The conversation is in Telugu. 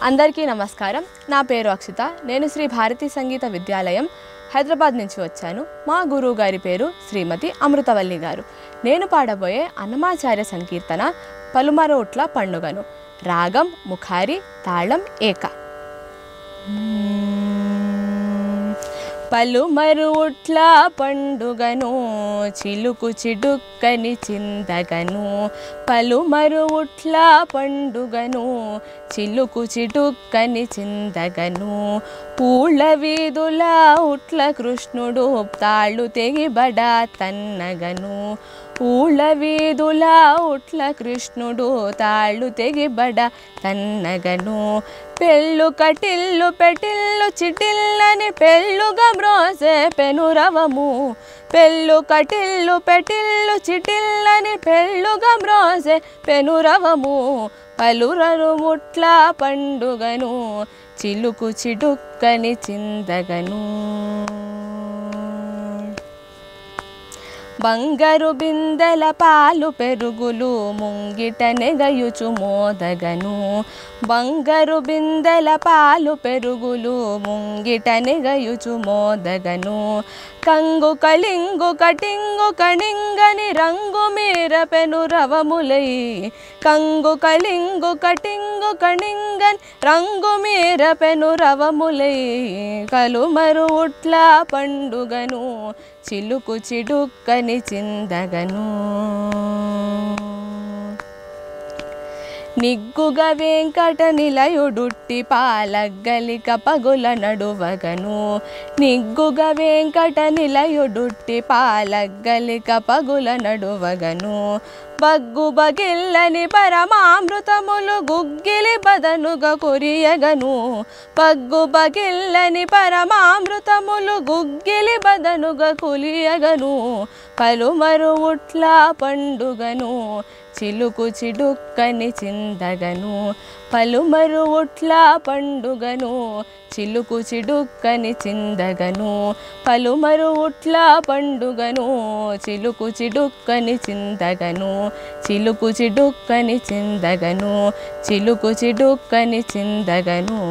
అందరికీ నమస్కారం. నా పేరు అక్షిత. నేను శ్రీ భారతీ సంగీత విద్యాలయం హైదరాబాద్ నుంచి వచ్చాను. మా గురువు గారి పేరు శ్రీమతి అమృతవల్లి గారు. నేను పాడబోయే అన్నమాచార్య సంకీర్తన పలుమరోట్ల పండుగను. రాగం ముఖారి, తాళం ఏక. పలుమరుట్ల పండుగను చిలుకు చిడుక్కని చిందగను. పలుమరుట్ల పండుగను చిలుకు చిడుక్కని చిందగను. ఊళ్ళ వీధుల ఉట్ల కృష్ణుడు తాళ్ళు తెగిబడ తన్నగను. ఊళ్ళ వీధుల ఉట్ల కృష్ణుడు తాళ్ళు తెగిబడ తన్నగను. పెళ్ళు కటిల్లు పెటిల్లు చిటిల్లని పెళ్ళుగా మ్రోసే పెనురవము. పెళ్ళు కటిల్లు పెటిల్లు చిటిల్లని పెళ్ళుగా మ్రోసే పెనురవము. పలురరు ముట్ల పండుగను చిలుకు చిడుక్కని చిందగను. బంగారు బిందెల పాలు పెరుగులు ముంగిట నెగయుచు మోదగను. బంగారు బిందెల పాలు పెరుగులు ముంగిట నెగయుచు మోదగను. కంగు కళింగు కటింగు కణింగని రంగు మీర పెనురవములై. కంగు కళింగు కటింగు కణింగని రంగు మీర పెనురవములై. కలుమరు ఉట్ల పండుగను చిలుకు చిడుక్కని చిందగను. నిగ్గుగ వెంకట నిలయుడుట్టి పాలగ్గలిక పగుల నడువగను. నిగ్గుగ వెంకట నిలయుడుట్టి పాలగ్గలిక పగుల నడువగను. బగ్గు బగిల్లని పరమామృతములు గుగ్గిలి బదనుగ కురియగను. బగ్గు బగిల్లని పరమామృతములు గుగ్గిలి బదనుగ కురియగను. పలుమరు ఉట్ల పండుగను చిలుకు చిడుక్కని చిందగను. పలుమరు ఉట్ల పండుగను చిలుకు చిడుక్కని చిందగను. పలుమరు ఉట్ల పండుగను చిలుకు చిడుక్కని చిందగను. చిలుకు చిడుక్కని చిందగను. చిలుకు చిడుక్కని చిందగను.